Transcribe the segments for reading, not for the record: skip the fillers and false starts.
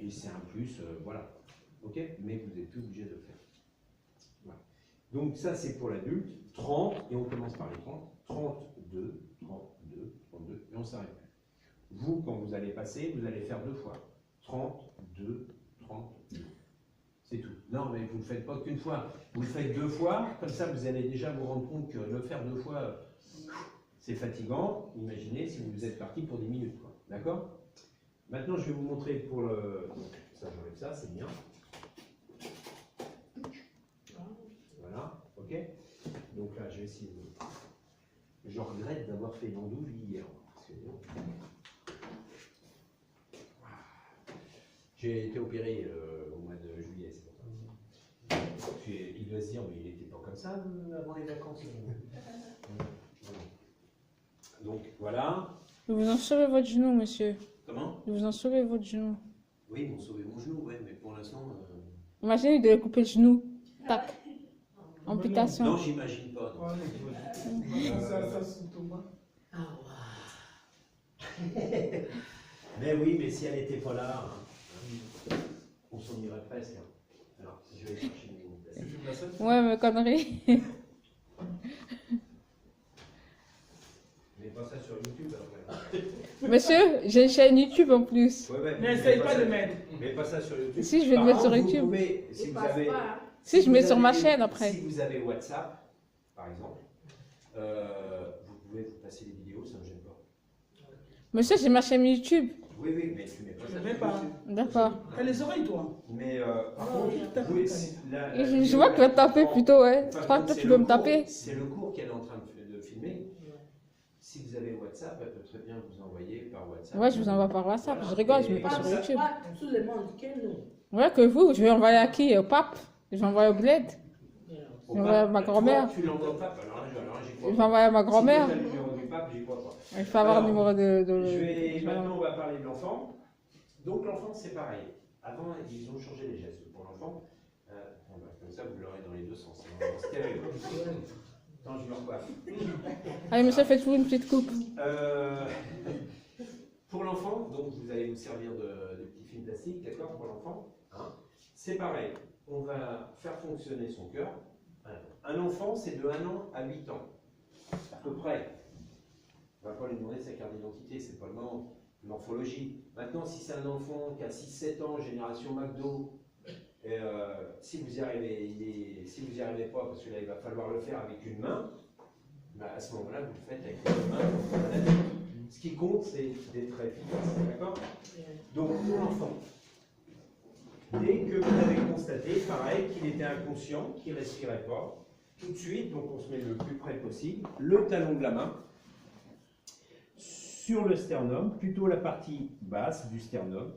et c'est un plus, voilà. Ok? Mais vous n'êtes plus obligé de le faire. Voilà. Donc ça c'est pour l'adulte, 30, et on commence par les 30, 32, 32, 32, et on s'arrête plus. Vous, quand vous allez passer, vous allez faire 2 fois. 32, 32. C'est tout. Non, mais vous ne le faites pas qu'une fois. Vous le faites 2 fois, comme ça vous allez déjà vous rendre compte que le faire 2 fois, c'est fatigant. Imaginez si vous êtes parti pour 10 minutes. D'accord? Maintenant, je vais vous montrer pour le... Ça, j'enlève ça, c'est bien. Voilà, ok. Donc là, je vais essayer de... Je regrette d'avoir fait l'andouille hier. J'ai été opéré au mois de juillet, c'est pour ça. Il doit se dire, mais il n'était pas comme ça avant les vacances. Donc voilà. Vous en sauvez votre genou, monsieur. Comment? Vous en sauvez votre genou. Oui, ils m'ont sauvé mon genou, ouais, mais pour l'instant... Imaginez, il devait couper le genou. Tac. Amputation. Non, j'imagine pas. Non. Mais oui, mais si elle n'était pas là, on s'en irait presque. Alors, je vais chercher mes mots. Ouais, mais conneries. Mais pas ça sur YouTube alors. Monsieur, j'ai une chaîne YouTube en plus. Ouais, N'essaye pas de mettre. Mais pas ça sur YouTube. Si, je vais le mettre sur YouTube. Vous pouvez, si vous avez, Si, je mets vous sur ma avez- chaîne après. Si vous avez WhatsApp, par exemple, vous pouvez vous passer les vidéos, ça ne me gêne pas. Monsieur, j'ai ma chaîne YouTube. Oui, oui, mais tu mets pas ça. Je ne mets sur pas. YouTube. D'accord. T'as les oreilles, toi? Mais par Oh, contre, t'as vous, fait la Je vidéo, vois que tu vas me taper prend- plutôt, ouais. Je Par crois contre, que c'est tu le veux me cours- taper. C'est le cours qu'elle est en train de filmer. Si vous avez WhatsApp, elle peut très bien vous envoyer par WhatsApp. Ouais, je vous envoie par WhatsApp. Je rigole, je mets pas sur YouTube. Tout le monde, quel nom? Ouais, que vous, je vais envoyer à qui? Au pape? Je vais envoyer au bled? Au Je vais pape, envoyer à ma toi, grand-mère. Tu l'envoies au pape, alors là, j'y crois Je vais pas. envoyer à ma grand-mère. Si tu as le numéro du pape, j'y crois pas. Il faut avoir le Alors, numéro de... Je vais, maintenant, on va parler de l'enfant. Donc, l'enfant, c'est pareil. Avant, ils ont changé les gestes pour l'enfant. Comme ça, vous l'aurez dans les deux sens. C'est stéréo. Attends, je me recoiffe. Allez, monsieur, faites-vous une petite coupe. Pour l'enfant, donc vous allez vous servir de petits films plastiques, d'accord, pour l'enfant. Hein. C'est pareil, on va faire fonctionner son cœur. Un enfant, c'est de 1 an à 8 ans, à peu près. On ne va pas lui demander sa carte d'identité, c'est pas le moment. Morphologie. Maintenant, si c'est un enfant qui a 6-7 ans, génération McDo, si vous y arrivez pas, parce que là il va falloir le faire avec une main, bah, à ce moment-là vous le faites avec une main. Ce qui compte, c'est d'être efficace, d'accord? Donc pour l'enfant, dès que vous avez constaté, pareil, qu'il était inconscient, qu'il ne respirait pas, tout de suite, donc on se met le plus près possible, le talon de la main sur le sternum, plutôt la partie basse du sternum,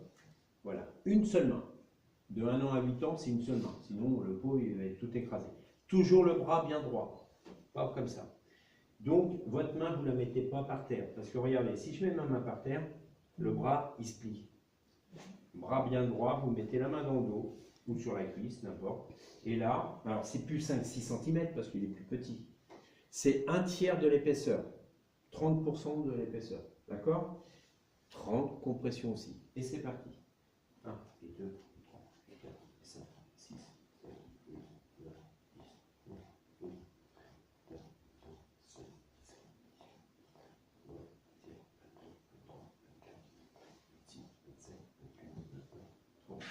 voilà, une seule main. De 1 an à 8 ans, c'est une seule main. Sinon, le pot, il va être tout écrasé. Toujours le bras bien droit. Pas comme ça. Donc, votre main, vous ne la mettez pas par terre. Parce que regardez, si je mets ma main par terre, le bras, il se plie. Bras bien droit, vous mettez la main dans le dos, ou sur la cuisse, n'importe. Et là, alors c'est plus 5-6 cm parce qu'il est plus petit. C'est 1/3 de l'épaisseur. 30% de l'épaisseur. D'accord? 30, compression aussi. Et c'est parti. 1 et 2. 5, 6, 7, 8, 9, 10, 11, 12, 13, 14, 16, 17, 18, 19, 20, 23, 24, 26, 27, 28, 29, 30.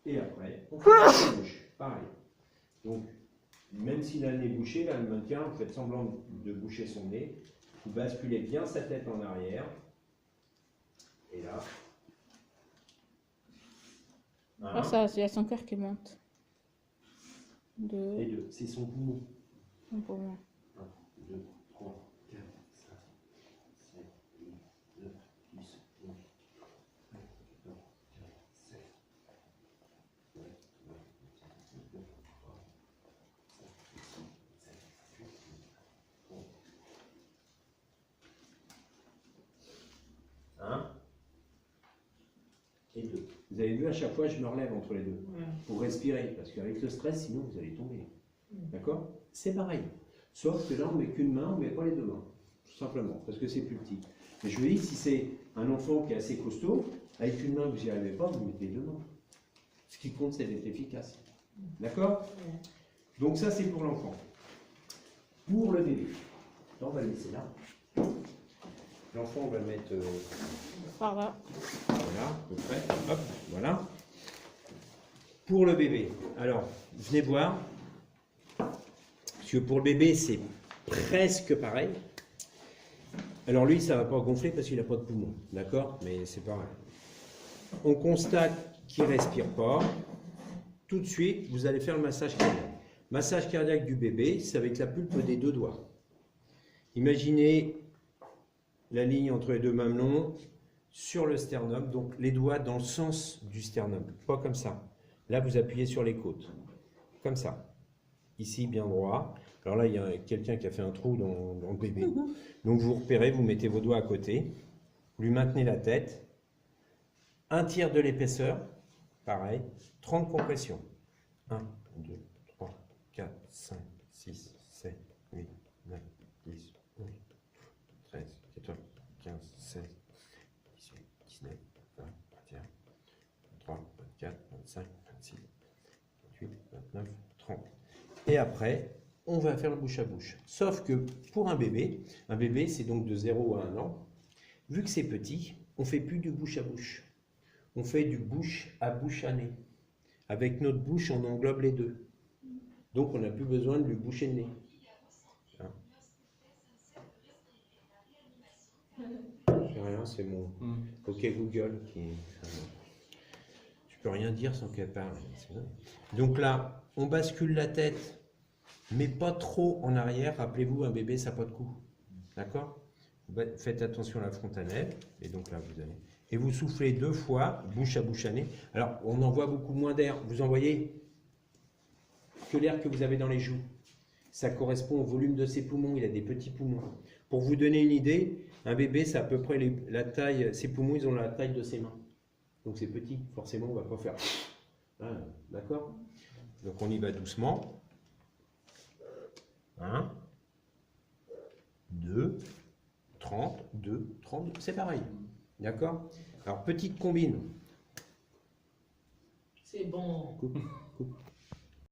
Et après, on fait la bouche. Pareil. Donc, même si la nez est bouché, là, elle maintient, vous faites semblant de boucher son nez. Vous basculez bien sa tête en arrière. Et là. Ah, ça, il y a son cœur qui monte. Et 2, c'est son poumon. Un peu moins. 1, 2, 3, 4, 5, 7, 8, 9, 10, 11, 13, 14, 15, 16, 17, 18, 19, 20, 1 et 2. Vous avez vu, à chaque fois, je me relève entre les deux pour respirer, parce qu'avec le stress, sinon, vous allez tomber. D'accord? C'est pareil. Sauf que là, on ne met qu'une main, on ne met pas les deux mains. Tout simplement, parce que c'est plus petit. Mais je vous dis, si c'est Un enfant qui est assez costaud, avec une main, vous n'y arrivez pas, vous mettez deux mains. Ce qui compte, c'est d'être efficace. D'accord? Donc ça, c'est pour l'enfant. Pour le bébé, on va le laisser là. L'enfant, on va le mettre Par là. voilà, à peu près. Hop, voilà. Pour le bébé, alors, venez voir. Parce que pour le bébé, c'est presque pareil. Alors lui, ça ne va pas gonfler parce qu'il n'a pas de poumon. D'accord? Mais c'est pareil. On constate qu'il ne respire pas. Tout de suite, vous allez faire le massage cardiaque. Massage cardiaque du bébé, c'est avec la pulpe des deux doigts. Imaginez la ligne entre les deux mamelons sur le sternum, donc les doigts dans le sens du sternum, pas comme ça. Là, vous appuyez sur les côtes, comme ça. Ici, bien droit. Alors là, il y a quelqu'un qui a fait un trou dans le bébé. Donc vous repérez, vous mettez vos doigts à côté, vous lui maintenez la tête, un tiers de l'épaisseur, pareil, 30 compressions. 1, 2, 3, 4, 5, 6, 7, 8, 9, 10, 11, 13, 14, 15, 16, 18, 19, 20, 21, 23, 24, 25, 26, 28, 29, 30. Et après, on va faire le bouche à bouche. Sauf que pour un bébé c'est donc de 0 à 1 an, vu que c'est petit, on ne fait plus du bouche à bouche. On fait du bouche à nez. Avec notre bouche, on englobe les deux. Donc, on n'a plus besoin de lui boucher le nez. Hein. C'est rien, c'est mon OK Google qui... Je peux rien dire sans qu'elle parle. Donc là, on bascule la tête, mais pas trop en arrière. Rappelez-vous, un bébé, ça n'a pas de cou. D'accord? Faites attention à la fontanelle. Et donc là, vous allez... Et vous soufflez 2 fois, bouche à nez. Alors, on envoie beaucoup moins d'air. Vous envoyez que l'air que vous avez dans les joues. Ça correspond au volume de ses poumons. Il a des petits poumons. Pour vous donner une idée, un bébé, c'est à peu près la taille... Ses poumons, ils ont la taille de ses mains. Donc c'est petit. Forcément, on ne va pas faire... Ah, d'accord? Donc on y va doucement. 1, 2, 30, 2, 30, c'est pareil. D'accord? Alors, petite combine. C'est bon. Coupe, coupe.